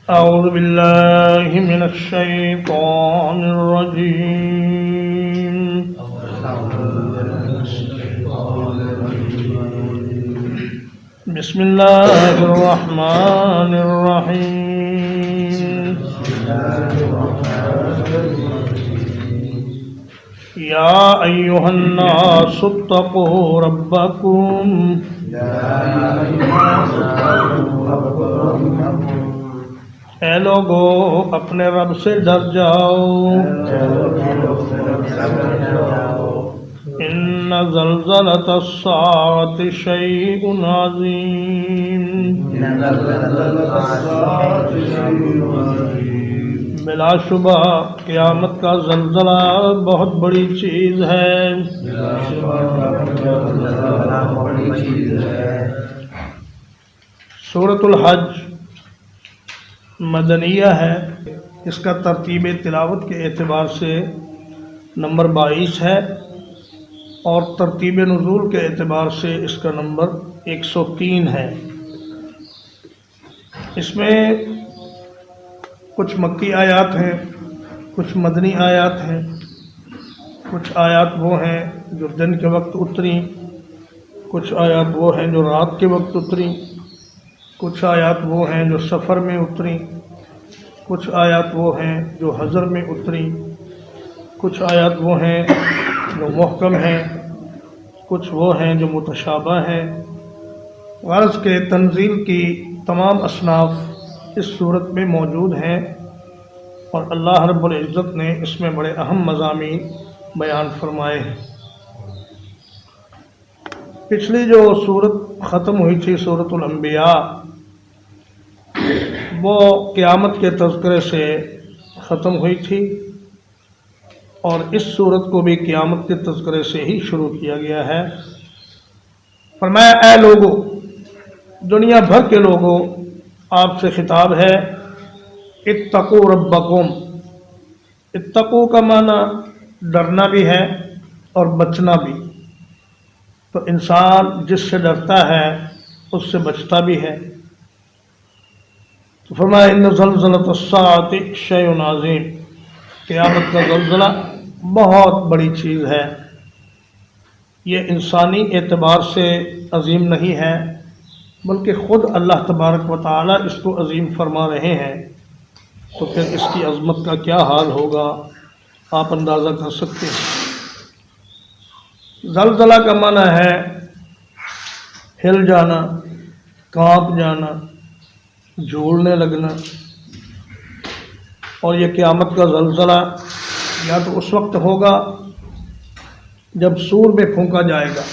أعوذ بالله من الشيطان الرجيم. بسم الله الرحمن الرحيم. يا أيها الناس اتقوا ربكم اے لوگو اپنے رب سے ڈر جاؤ. ان زلزلۃ الساعۃ شیء عظیم. بلا شبہ قیامت کا زلزلہ بہت بڑی چیز ہے. سورۃ الحج مدنیہ ہے. اس کا ترتیب تلاوت کے اعتبار سے نمبر 22 ہے اور ترتیب نزول کے اعتبار سے اس کا نمبر 103 ہے. اس میں کچھ مکی آیات ہیں، کچھ مدنی آیات ہیں. کچھ آیات وہ ہیں جو دن کے وقت اتری، کچھ آیات وہ ہیں جو رات کے وقت اتری، کچھ آیات وہ ہیں جو سفر میں اتری، کچھ آیات وہ ہیں جو حضر میں اتری، کچھ آیات وہ ہیں جو محکم ہیں، کچھ وہ ہیں جو متشابہ ہیں. غرض کے تنزیل کی تمام اصناف اس صورت میں موجود ہیں اور اللہ رب العزت نے اس میں بڑے اہم مضامین بیان فرمائے ہیں. پچھلی جو صورت ختم ہوئی تھی سورۃ الانبیاء، وہ قیامت کے تذکرے سے ختم ہوئی تھی اور اس صورت کو بھی قیامت کے تذکرے سے ہی شروع کیا گیا ہے. فرمایا اے لوگو، دنیا بھر کے لوگوں، آپ سے خطاب ہے. اتقوا ربکم. اتقوا کا معنی ڈرنا بھی ہے اور بچنا بھی. تو انسان جس سے ڈرتا ہے اس سے بچتا بھی ہے. تو فرمایا ان زلزلۃ الساعۃ شیء عظیم. قیامت کا زلزلہ بہت بڑی چیز ہے. یہ انسانی اعتبار سے عظیم نہیں ہے بلکہ خود اللہ تبارک و تعالی اس کو عظیم فرما رہے ہیں. تو پھر اس کی عظمت کا کیا حال ہوگا آپ اندازہ کر سکتے ہیں. زلزلہ کا معنی ہے ہل جانا، کانپ جانا، جھولنے لگنا. اور یہ قیامت کا زلزلہ یا تو اس وقت ہوگا جب سور میں پھونکا جائے گا.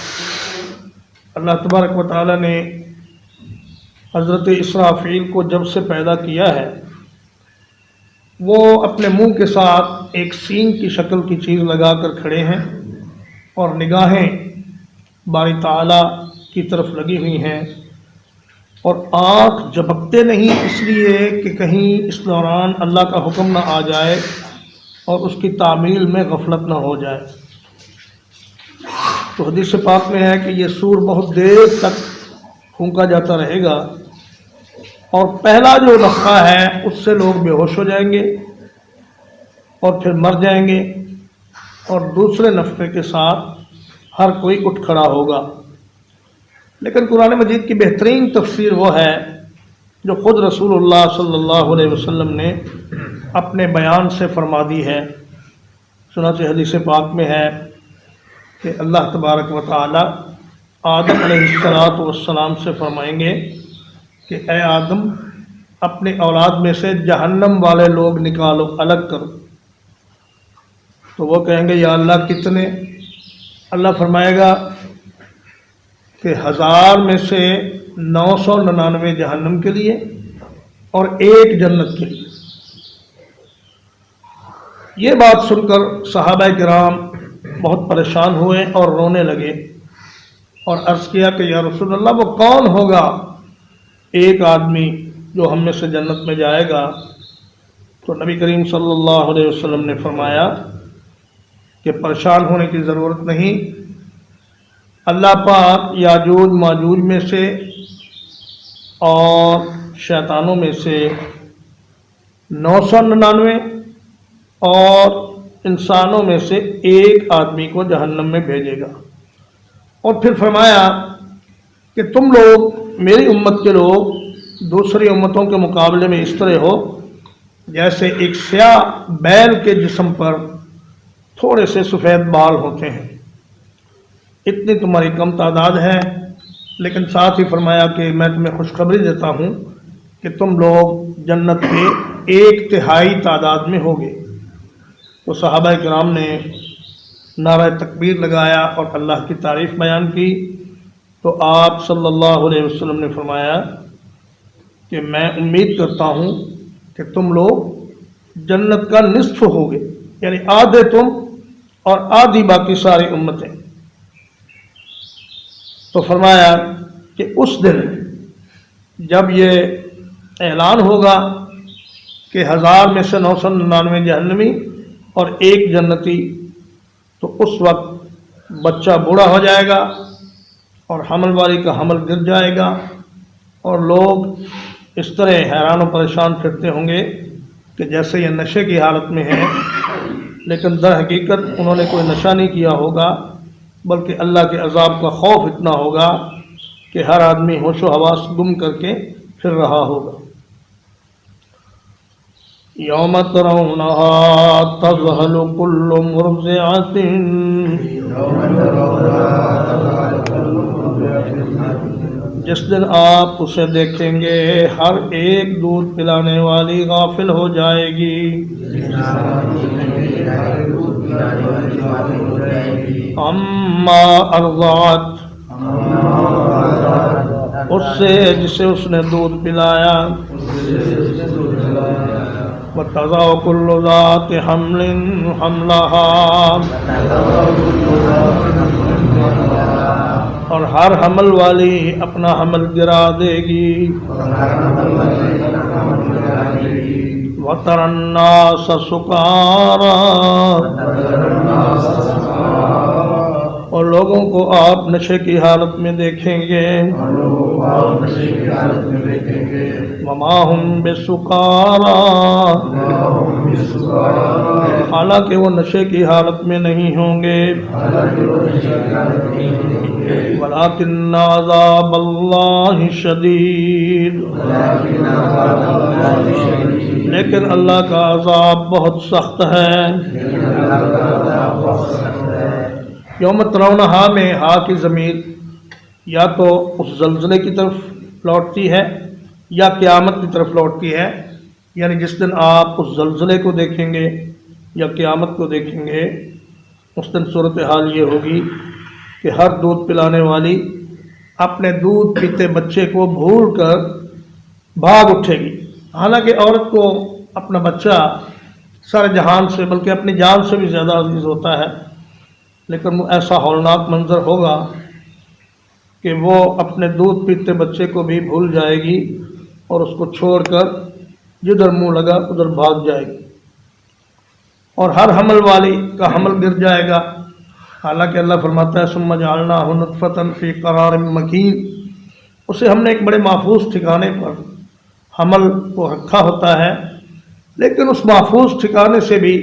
اللہ تبارک و تعالی نے حضرت اسرافیل کو جب سے پیدا کیا ہے، وہ اپنے منہ کے ساتھ ایک سینگ کی شکل کی چیز لگا کر کھڑے ہیں اور نگاہیں باری تعالی کی طرف لگی ہوئی ہیں اور آنکھ جھپکتے نہیں، اس لیے کہ کہیں اس دوران اللہ کا حکم نہ آ جائے اور اس کی تعمیل میں غفلت نہ ہو جائے. تو حدیث پاک میں ہے کہ یہ سور بہت دیر تک پھونکا جاتا رہے گا اور پہلا جو نفخہ ہے اس سے لوگ بے ہوش ہو جائیں گے اور پھر مر جائیں گے اور دوسرے نفخے کے ساتھ ہر کوئی اٹھ کھڑا ہوگا. لیکن قرآن مجید کی بہترین تفسیر وہ ہے جو خود رسول اللہ صلی اللہ علیہ وسلم نے اپنے بیان سے فرما دی ہے. چنانچہ حدیث پاک میں ہے کہ اللہ تبارک و تعالی آدم علیہ السلام سے فرمائیں گے کہ اے آدم، اپنے اولاد میں سے جہنم والے لوگ نکالو، الگ کرو. تو وہ کہیں گے یا اللہ کتنے؟ اللہ فرمائے گا کہ 1000 میں سے 999 جہنم کے لیے اور 1 جنت کے لیے. یہ بات سن کر صحابہ کرام بہت پریشان ہوئے اور رونے لگے اور عرض کیا کہ یا رسول اللہ، وہ کون ہوگا ایک آدمی جو ہم میں سے جنت میں جائے گا؟ تو نبی کریم صلی اللہ علیہ وسلم نے فرمایا کہ پریشان ہونے کی ضرورت نہیں. اللہ پاک یاجوج ماجوج میں سے اور شیطانوں میں سے 999 اور انسانوں میں سے ایک آدمی کو جہنم میں بھیجے گا۔ اور پھر فرمایا کہ تم لوگ میری امت کے لوگ دوسری امتوں کے مقابلے میں اس طرح ہو جیسے ایک سیاہ بیل کے جسم پر تھوڑے سے سفید بال ہوتے ہیں، اتنی تمہاری کم تعداد ہے۔ لیکن ساتھ ہی فرمایا کہ میں تمہیں خوشخبری دیتا ہوں کہ تم لوگ جنت کے 1/3 تعداد میں ہوگے۔ تو صحابہ کرام نے نعرہ تکبیر لگایا اور اللہ کی تعریف بیان کی۔ تو آپ صلی اللہ علیہ وسلم نے فرمایا کہ میں امید کرتا ہوں کہ تم لوگ جنت کا نصف ہوگے، یعنی آدھے تم اور آدھی باقی ساری امتیں۔ تو فرمایا کہ اس دن جب یہ اعلان ہوگا کہ 1000 میں سے 999 جہنمی اور ایک جنتی، تو اس وقت بچہ بوڑھا ہو جائے گا اور حمل والی کا حمل گر جائے گا، اور لوگ اس طرح حیران و پریشان پھرتے ہوں گے کہ جیسے یہ نشے کی حالت میں ہے، لیکن در حقیقت انہوں نے کوئی نشہ نہیں کیا ہوگا، بلکہ اللہ کے عذاب کا خوف اتنا ہوگا کہ ہر آدمی ہوش و حواس گم کر کے پھر رہا ہوگا۔ یوم ترونها تذہل کل مرضعۃ، جس دن آپ اسے دیکھیں گے ہر ایک دودھ پلانے والی غافل ہو جائے گی، اما ارضعت، اس سے جسے اس نے دودھ پلایا، وتضع کل ذات حمل حملها، اور ہر حمل والی اپنا حمل گرا دے گی، وتری الناس سکارا، اور لوگوں کو آپ نشے کی حالت میں دیکھیں گے، وما ہم بسکارا، حالانکہ وہ نشے کی حالت میں نہیں ہوں گے، ولکن عذاب اللہ شدید، لیکن اللہ کا عذاب بہت سخت ہے۔ یوم ترونہا میں ہا کی ضمیر یا تو اس زلزلے کی طرف لوٹتی ہے یا قیامت کی طرف لوٹتی ہے، یعنی جس دن آپ اس زلزلے کو دیکھیں گے یا قیامت کو دیکھیں گے، اس دن صورتحال یہ ہوگی کہ ہر دودھ پلانے والی اپنے دودھ پیتے بچے کو بھول کر بھاگ اٹھے گی، حالانکہ عورت کو اپنا بچہ سارے جہان سے بلکہ اپنی جان سے بھی زیادہ عزیز ہوتا ہے، لیکن وہ ایسا ہولناک منظر ہوگا کہ وہ اپنے دودھ پیتے بچے کو بھی بھول جائے گی اور اس کو چھوڑ کر جدھر منہ لگا ادھر بھاگ جائے گی، اور ہر حمل والی کا حمل گر جائے گا، حالانکہ اللہ فرماتا ہے ثم جعلناہ نطفۃ فی قرار مکین، اسے ہم نے ایک بڑے محفوظ ٹھکانے پر حمل کو رکھا ہوتا ہے، لیکن اس محفوظ ٹھکانے سے بھی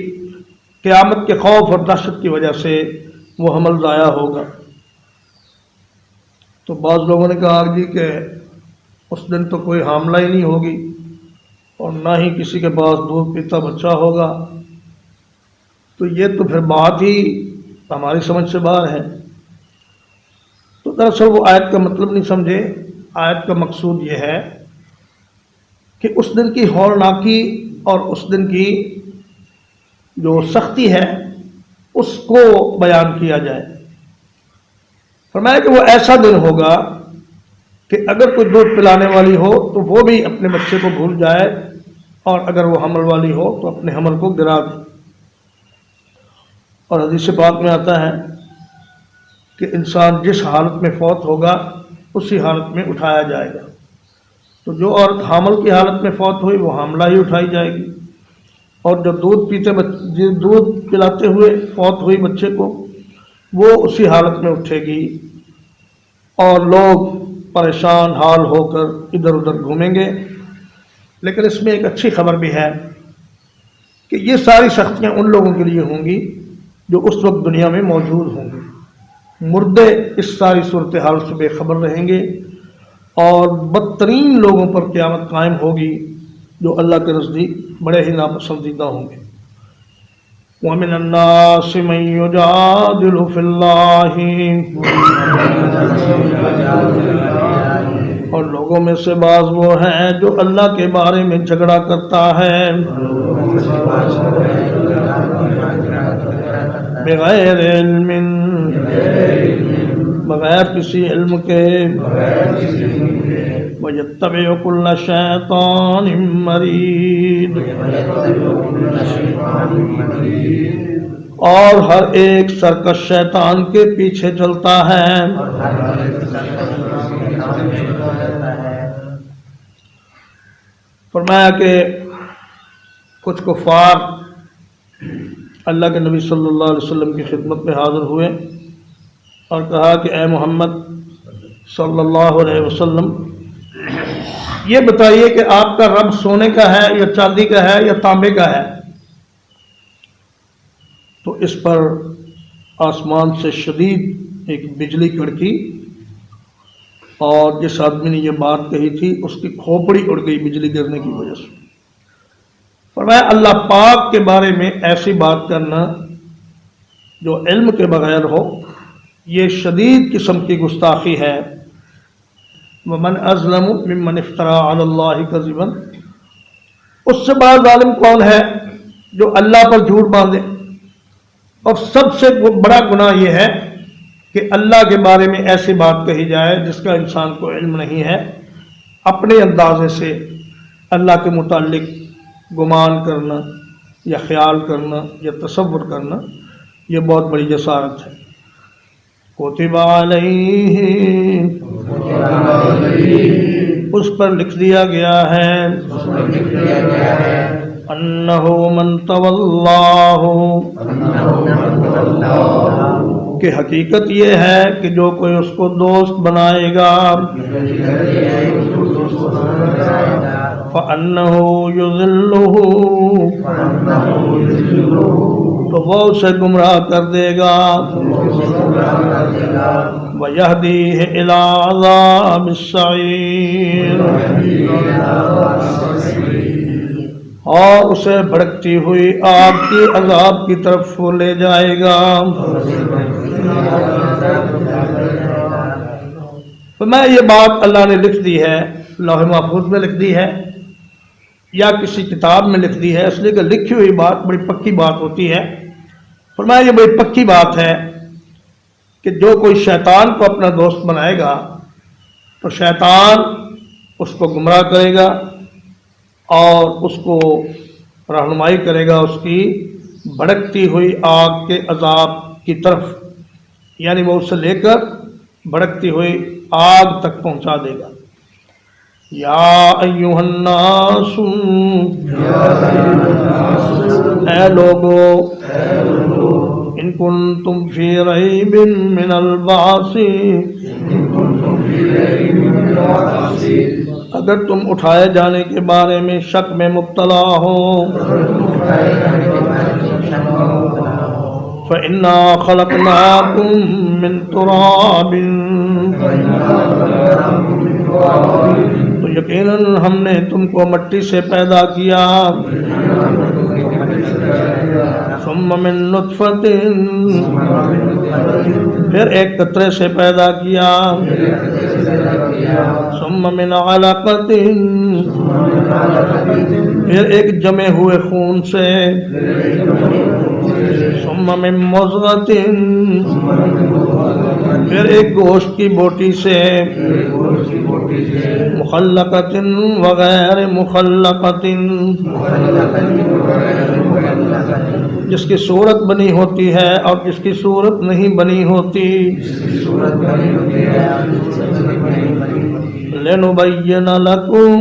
قیامت کے خوف اور دہشت کی وجہ سے وہ حمل ضائع ہوگا۔ تو بعض لوگوں نے کہا جی کہ اس دن تو کوئی حاملہ ہی نہیں ہوگی اور نہ ہی کسی کے پاس دودھ پیتا بچہ ہوگا، تو یہ تو پھر بات ہی ہماری سمجھ سے باہر ہے۔ تو دراصل وہ آیت کا مطلب نہیں سمجھے، آیت کا مقصود یہ ہے کہ اس دن کی ہولناکی اور اس دن کی جو سختی ہے اس کو بیان کیا جائے۔ فرمایا کہ وہ ایسا دن ہوگا کہ اگر کوئی دودھ پلانے والی ہو تو وہ بھی اپنے بچے کو بھول جائے، اور اگر وہ حمل والی ہو تو اپنے حمل کو گرا دے۔ اور حدیث پاک میں آتا ہے کہ انسان جس حالت میں فوت ہوگا اسی حالت میں اٹھایا جائے گا، تو جو عورت حامل کی حالت میں فوت ہوئی وہ حاملہ ہی اٹھائی جائے گی، اور جو دودھ پلاتے ہوئے فوت ہوئی بچے کو وہ اسی حالت میں اٹھے گی، اور لوگ پریشان حال ہو کر ادھر ادھر گھومیں گے۔ لیکن اس میں ایک اچھی خبر بھی ہے کہ یہ ساری سختیاں ان لوگوں کے لیے ہوں گی جو اس وقت دنیا میں موجود ہوں گے. مردے اس ساری صورتحال سے بے خبر رہیں گے اور بدترین لوگوں پر قیامت قائم ہوگی جو اللہ کے نزدیک بڑے ہی ناپسندیدہ ہوں گے. وَمِنَ النَّاسِ مَن يُجَادِلُ فِي اللَّهِ، اور لوگوں میں سے بعض وہ ہیں جو اللہ کے بارے میں جھگڑا کرتا ہے بغیر علم، بغیر کسی علم کے، وَيَتَّبِعُ كُلَّ شَيْطَانٍ مَرِيدٍ، اور ہر ایک سرکش شیطان کے پیچھے چلتا ہے. فرمایا کہ کچھ کفار اللہ کے نبی صلی اللہ علیہ وسلم کی خدمت میں حاضر ہوئے اور کہا کہ اے محمد صلی اللہ علیہ وسلم، یہ بتائیے کہ آپ کا رب سونے کا ہے یا چاندی کا ہے یا تانبے کا ہے؟ تو اس پر آسمان سے شدید ایک بجلی کڑکی اور جس آدمی نے یہ بات کہی تھی اس کی کھوپڑی اڑ گئی بجلی گرنے کی وجہ سے. فرمایا اللہ پاک کے بارے میں ایسی بات کرنا جو علم کے بغیر ہو، یہ شدید قسم کی گستاخی ہے. وَمَنْ أَظْلَمُ مِمَّنِ افْتَرَىٰ عَلَى اللَّهِ كَذِبًا، اس سے بڑا ظالم کون ہے جو اللہ پر جھوٹ باندھے. اور سب سے بڑا گناہ یہ ہے کہ اللہ کے بارے میں ایسی بات کہی جائے جس کا انسان کو علم نہیں ہے، اپنے اندازے سے اللہ کے متعلق گمان کرنا یا خیال کرنا یا تصور کرنا، یہ بہت بڑی جسارت ہے. کتب علیہ، اس پر لکھ دیا گیا ہے، انہ من تولاہ، کہ حقیقت یہ ہے کہ جو کوئی اس کو دوست بنائے گا، فَأَنَّهُ يُضِلُّهُ، تو وہ اسے گمراہ کر دے گا، وَيَهْدِيهِ إِلَىٰ عَذَابِ السَّعِيرِ، اور اسے بھڑکتی ہوئی آگ کی عذاب کی طرف وہ لے جائے گا. تو میں یہ بات اللہ نے لکھ دی ہے، لوح محفوظ میں لکھ دی ہے یا کسی کتاب میں لکھ دی ہے، اس لیے کہ لکھی ہوئی بات بڑی پکی بات ہوتی ہے. فرمایا یہ بڑی پکی بات ہے کہ جو کوئی شیطان کو اپنا دوست بنائے گا تو شیطان اس کو گمراہ کرے گا اور اس کو رہنمائی کرے گا اس کی بھڑکتی ہوئی آگ کے عذاب کی طرف، یعنی وہ اسے لے کر بھڑکتی ہوئی آگ تک پہنچا دے گا. یا ایھا الناس، اے لوگو، ان کنتم فی ریب من البعث، اگر تم اٹھائے جانے کے بارے میں شک میں مبتلا ہو، فَإِنَّا خَلَقْنَاكُم مِّن تُرَابٍ، تو یقیناً ہم نے تم کو مٹی سے پیدا کیا، ثُمَّ مِن نُطْفَةٍ، پھر ایک قطرے سے پیدا کیا، ثُمَّ مِنْ عَلَقَةٍ، پھر ایک جمے ہوئے خون سے، ثُمَّ مِن مُضْغَةٍ، پھر ایک گوشت کی بوٹی سے، مخلقة وغیر مخلقة، جس کی صورت بنی ہوتی ہے اور جس کی صورت نہیں بنی ہوتی، لِنُبَيِّنَ لَكُمْ،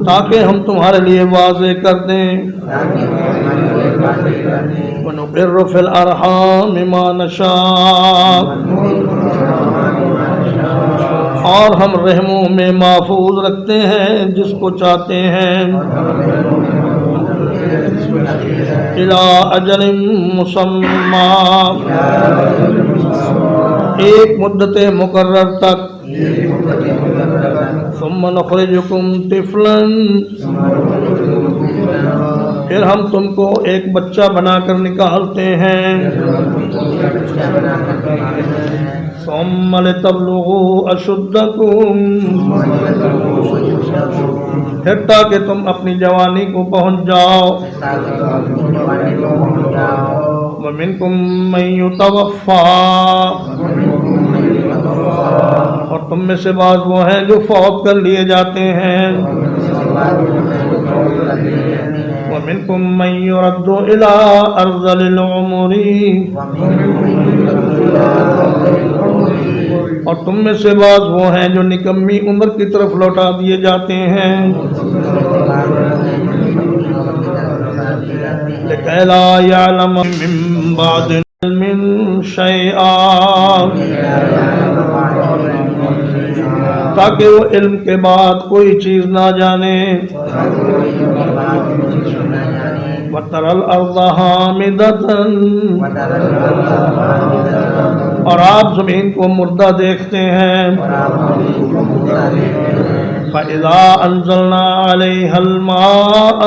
تاکہ ہم تمہارے لیے واضح کر دیں، وَنُقِرُّ فِي الْأَرْحَامِ مَا نَشَاءُ، اور ہم رحموں میں محفوظ رکھتے ہیں جس کو چاہتے ہیں، إلى أجل مسمى، ایک مدت مقرر تک، ثم نخرجكم طفلا، پھر ہم تم کو ایک بچہ بنا کر نکالتے ہیں، ثم لتبلغوا أشدكم، پھر تاکہ تم اپنی جوانی کو پہنچ جاؤ، ومنکم من یتوفی، اور تم میں سے بعض وہ ہیں جو فوت کر لیے جاتے ہیں، ومنکم من یرد الی ارذل العمر، اور تم میں سے بعض وہ ہیں جو نکمی عمر کی طرف لوٹا دیے جاتے ہیں، لِكَيْ لَا يَعْلَمَ مِن بَعْدِ عِلْمٍ شَيْئًا، تاکہ وہ علم کے بعد کوئی چیز نہ جانے، وَتَرَى الْأَرْضَ هَامِدَةً، اور آپ زمین کو مردہ دیکھتے ہیں، فَإِذَا أَنزَلْنَا عَلَيْهَا الْمَاءَ،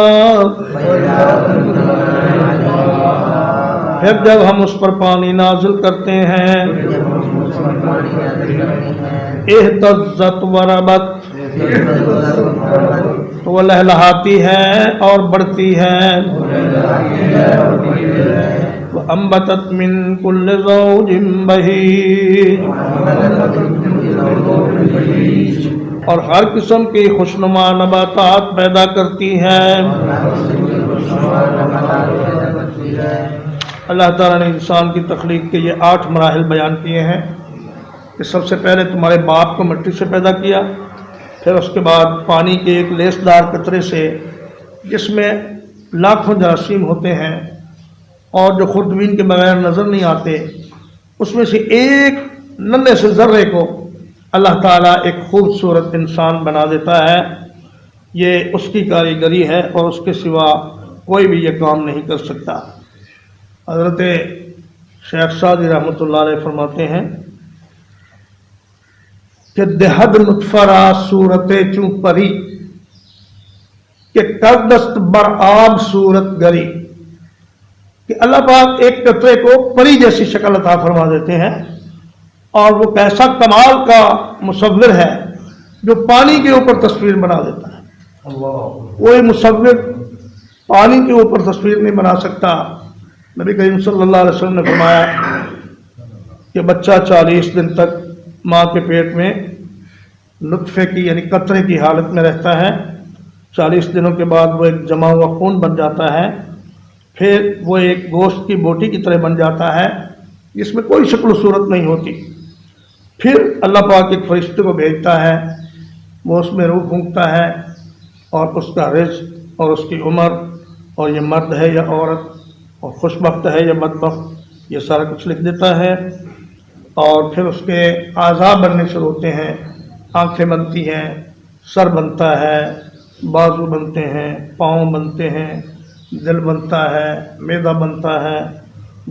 پھر جب ہم اس پر پانی نازل کرتے ہیں، اہتزت وربت، تو وہ لہلہاتی ہے اور بڑھتی ہے، وَأَنبَتَتْ مِن كُلِّ زَوْجٍ بَهِيجٍ، اور ہر قسم کی خوشنما نباتات پیدا کرتی ہے۔ اللہ تعالیٰ نے انسان کی تخلیق کے یہ 8 مراحل بیان کیے ہیں کہ سب سے پہلے تمہارے باپ کو مٹی سے پیدا کیا، پھر اس کے بعد پانی کے ایک لیسدار قطرے سے جس میں لاکھوں جراثیم ہوتے ہیں اور جو خوردبین کے بغیر نظر نہیں آتے، اس میں سے ایک ننھے سے ذرے کو اللہ تعالیٰ ایک خوبصورت انسان بنا دیتا ہے۔ یہ اس کی کاریگری ہے اور اس کے سوا کوئی بھی یہ کام نہیں کر سکتا۔ حضرت شیخ سعدی رحمۃ اللہ علیہ فرماتے ہیں کہ دہد نطفہ را صورت چوں پری، کہ کردست بر آب صورت گری، کہ اللہ پاک ایک قطرے کو پری جیسی شکل عطا فرما دیتے ہیں، اور وہ کیسا کمال کا مصور ہے جو پانی کے اوپر تصویر بنا دیتا ہے۔ کوئی مصور پانی کے اوپر تصویر نہیں بنا سکتا۔ نبی کریم صلی اللہ علیہ وسلم نے فرمایا کہ بچہ 40 دن تک ماں کے پیٹ میں نطفے کی یعنی قطرے کی حالت میں رہتا ہے، 40 دنوں کے بعد وہ ایک جمع ہوا خون بن جاتا ہے، پھر وہ ایک گوشت کی بوٹی کی طرح بن جاتا ہے جس میں کوئی شکل و صورت نہیں ہوتی۔ پھر اللہ پاک ایک فرشتے کو بھیجتا ہے، وہ اس میں روح پھونکتا ہے اور اس کا رزق اور اس کی عمر اور یہ مرد ہے یا عورت اور خوش بخت ہے یا بدبخت، یہ سارا کچھ لکھ دیتا ہے۔ اور پھر اس کے اعضاء بننے شروع ہوتے ہیں، آنکھیں بنتی ہیں، سر بنتا ہے، بازو بنتے ہیں، پاؤں بنتے ہیں، دل بنتا ہے، معدہ بنتا ہے،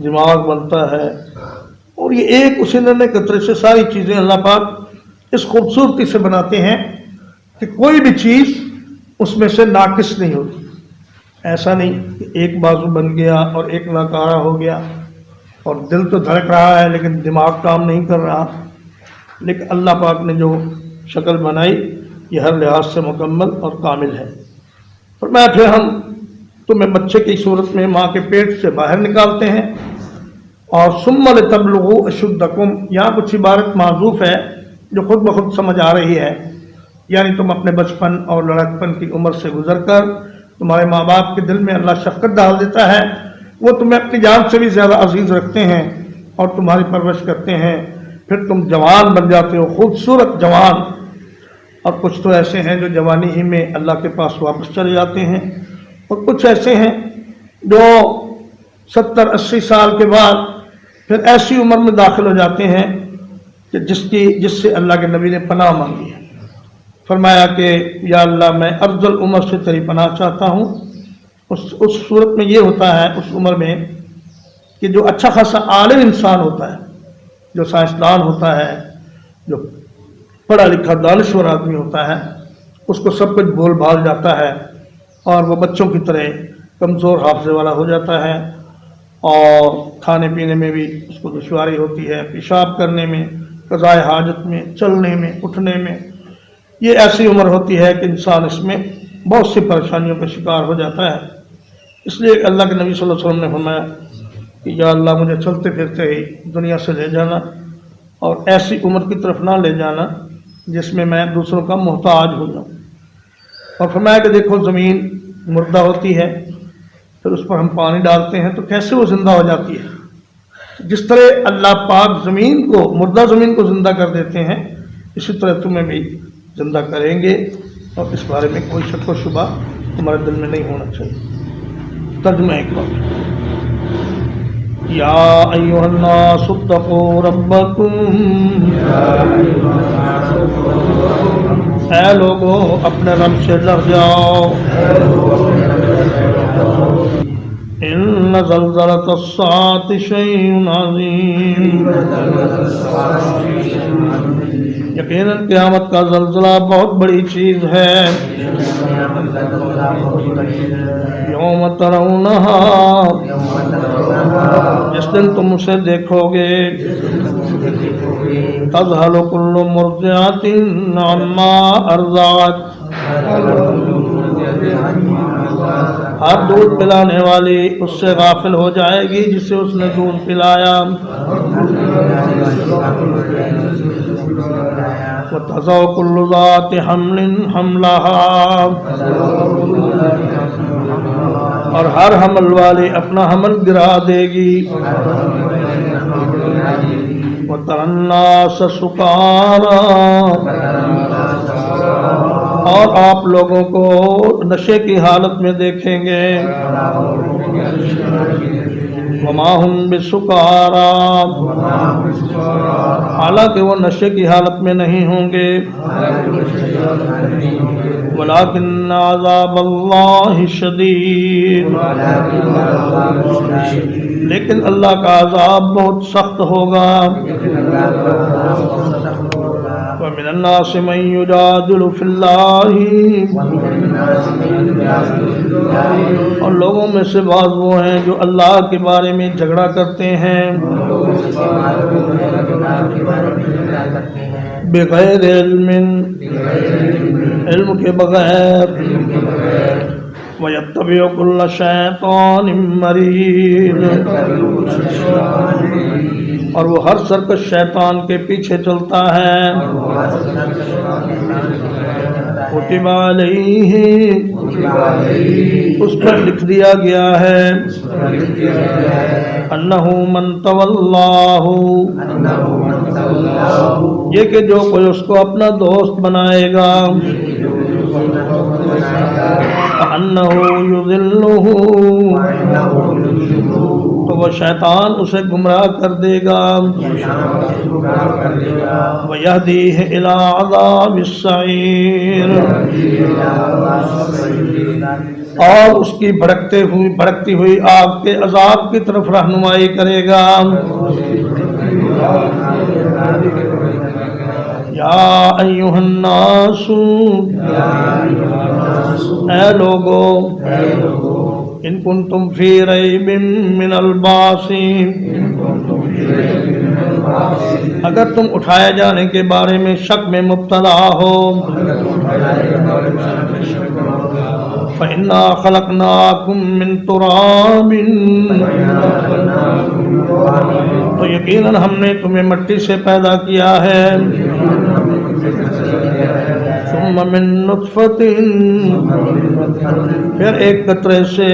دماغ بنتا ہے، اور یہ ایک اسی ننھے قطرے سے ساری چیزیں اللہ پاک اس خوبصورتی سے بناتے ہیں کہ کوئی بھی چیز اس میں سے ناقص نہیں ہوتی۔ ایسا نہیں کہ ایک بازو بن گیا اور ایک ناکارہ ہو گیا، اور دل تو دھڑک رہا ہے لیکن دماغ کام نہیں کر رہا، لیکن اللہ پاک نے جو شکل بنائی یہ ہر لحاظ سے مکمل اور کامل ہے۔ فرمایا پھر ہم تمہیں بچے کی صورت میں ماں کے پیٹ سے باہر نکالتے ہیں، اور ثم لتبلغوا اشدکم، یہاں کچھ عبارت معذوف ہے جو خود بخود سمجھ آ رہی ہے، یعنی تم اپنے بچپن اور لڑکپن کی عمر سے گزر کر تمہارے ماں باپ کے دل میں اللہ شفقت ڈال دیتا ہے، وہ تمہیں اپنی جان سے بھی زیادہ عزیز رکھتے ہیں اور تمہاری پرورش کرتے ہیں، پھر تم جوان بن جاتے ہو، خوبصورت جوان۔ اور کچھ تو ایسے ہیں جو جوانی ہی میں اللہ کے پاس واپس چلے جاتے ہیں، اور کچھ ایسے ہیں جو 70-80 سال کے بعد پھر ایسی عمر میں داخل ہو جاتے ہیں کہ جس سے اللہ کے نبی نے پناہ مانگی ہے۔ فرمایا کہ یا اللہ میں افضل عمر سے تیری پناہ چاہتا ہوں، اس صورت میں یہ ہوتا ہے اس عمر میں کہ جو اچھا خاصا عالم انسان ہوتا ہے، جو سائنسدان ہوتا ہے، جو پڑھا لکھا دانشور آدمی ہوتا ہے، اس کو سب کچھ بول بھال جاتا ہے اور وہ بچوں کی طرح کمزور حافظے والا ہو جاتا ہے، اور کھانے پینے میں بھی اس کو دشواری ہوتی ہے، پیشاب کرنے میں، قضاء حاجت میں، چلنے میں، اٹھنے میں۔ یہ ایسی عمر ہوتی ہے کہ انسان اس میں بہت سی پریشانیوں کا شکار ہو جاتا ہے۔ اس لیے اللہ کے نبی صلی اللہ علیہ وسلم نے فرمایا کہ یا اللہ مجھے چلتے پھرتے ہی دنیا سے لے جانا، اور ایسی عمر کی طرف نہ لے جانا جس میں میں دوسروں کا محتاج ہو جاؤں۔ اور فرمایا کہ دیکھو زمین مردہ ہوتی ہے، پھر اس پر ہم پانی ڈالتے ہیں تو کیسے وہ زندہ ہو جاتی ہے۔ جس طرح اللہ پاک زمین کو، مردہ زمین کو زندہ کر دیتے ہیں، اسی طرح تمہیں بھی زندہ کریں گے، اور اس بارے میں کوئی شک و شبہ تمہارے دل میں نہیں ہونا چاہیے۔ ترجمہ ایک بار، یا ایھا الناس اتقوا ربکم، اے لوگو اپنے رب سے ڈر جاؤ۔ ان زلزلۃ الساعۃ شیء عظیم، یقیناً قیامت کا زلزلہ بہت بڑی چیز ہے۔ یوم ترونہا، جس دن تم اسے دیکھو گے، تذہل کل مرضعۃ عما ارضعت، ہر دودھ پلانے والی اس سے غافل ہو جائے گی جسے اس نے دودھ پلایا۔ وتضع كل ذات حمل حملها، اور ہر حمل والی اپنا حمل گرا دے گی۔ وترى الناس سکارى، اور آپ لوگوں کو نشے کی حالت میں دیکھیں گے۔ وما هم بسکارى، حالانکہ وہ نشے کی حالت میں نہیں ہوں گے۔ ولكن عذاب اللہ شدید، لیکن اللہ کا عذاب بہت سخت ہوگا۔ ومن الناس من يجادل في الله، اور لوگوں میں سے بعض وہ ہیں جو اللہ کے بارے میں جھگڑا کرتے ہیں، بغیر علم، علم کے بغیر، وَيَتَّبِعُ كُلَّ شَيْطَانٍ مَرِيدٍ، اور وہ ہر سرکش شیطان کے پیچھے چلتا ہے۔ کتب علیہ، اس پر لکھ دیا گیا ہے، انہ من تولاہ، یہ کہ جو کوئی اس کو اپنا دوست بنائے گا، انہ یضلہ، تو وہ شیطان اسے گمراہ کر دے گا، وَيَهْدِيهِ إِلَىٰ عَذَابِ السَّعِيرِ، اور اس کی بھڑکتی ہوئی آگ کے عذاب کی طرف رہنمائی کرے گا۔ یا ایھا الناس، اے لوگو، ان کنتم فی ریب من البعث، اگر تم اٹھائے جانے کے بارے میں شک میں مبتلا ہو، فإنا خلقناکم من تراب، تو یقیناً ہم نے تمہیں مٹی سے پیدا کیا ہے، ثم من نطفۃ، پھر ایک قطرے سے،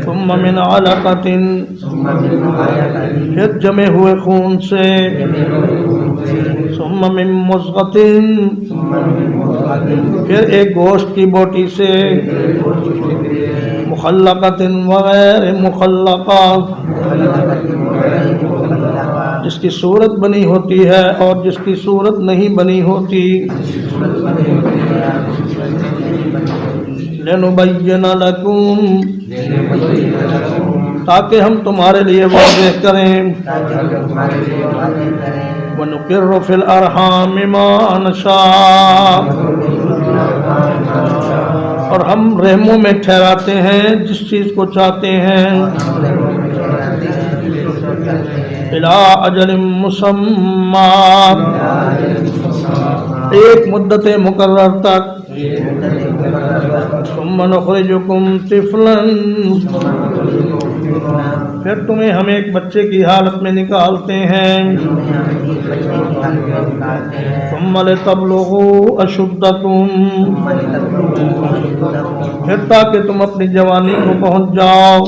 ثم من علقۃ، پھر جمے ہوئے خون سے، ثم من مضغۃ، پھر ایک گوشت کی بوٹی سے، مخلقۃ وغیر مخلقہ، جس کی صورت بنی ہوتی ہے اور جس کی صورت نہیں بنی ہوتی۔ لنبین لکم تاکہ ہم تمہارے لیے واضح کریں وَنُقِرُّ فِي الْأَرْحَامِ مَا نَشَاءُ اور ہم رحموں میں ٹھہراتے ہیں جس چیز کو چاہتے ہیں اِلَىٰ أَجَلٍ مُّسَمًّى ایک مدت مقرر تک ثُمَّ نُخْرِجُكُمْ طِفْلًا پھر تمہیں ہم ایک بچے کی حالت میں نکالتے ہیں ثُمَّ لِتَبْلُغُوا أَشُدَّكُمْ پھر تاکہ تم اپنی جوانی کو پہنچ جاؤ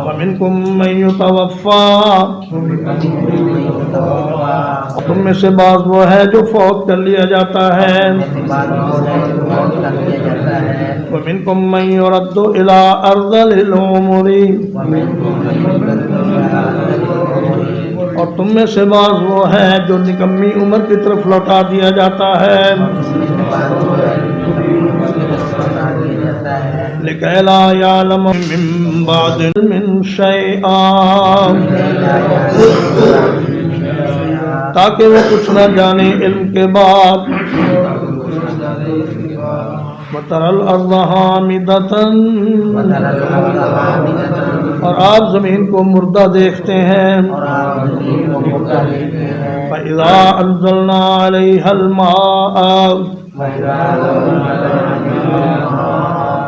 وَمِنْكُمْ مَن يُتَوَفَّى تم میں سے بعض وہ ہے جو فوت کر لیا جاتا ہے وَمِنْكُمْ مَن يُرَدُّ إِلَىٰ أَرْذَلِ الْعُمُرِ اور تم میں سے بعض وہ ہے جو نکمی عمر کی طرف لوٹا دیا جاتا ہے لِكَيْ لَا يَعْلَمَ مِن بَعْدِ عِلْمٍ شَيْئًا تاکہ وہ کچھ نہ جانے علم کے بعد وَتَرَى الْأَرْضَ هَامِدَةً اور آپ زمین کو مردہ دیکھتے ہیں فَإِذَا أَنزَلْنَا عَلَيْهَا الْمَاءَ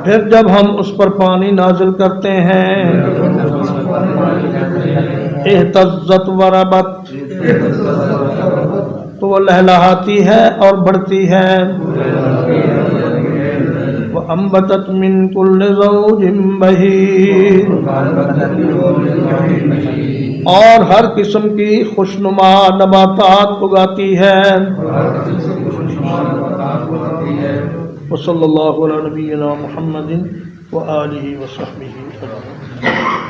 پھر جب ہم اس پر پانی نازل کرتے ہیں اہتزت وربت تو وہ لہلہاتی ہے اور بڑھتی ہے وَأَنبَتَتْ مِن كُلِّ زَوْجٍ بَهِيجٍ اور ہر قسم کی خوشنما نباتات اگاتی ہے وصلی اللہ علی نبینا محمد وآلہ وصحبہ اجمعین.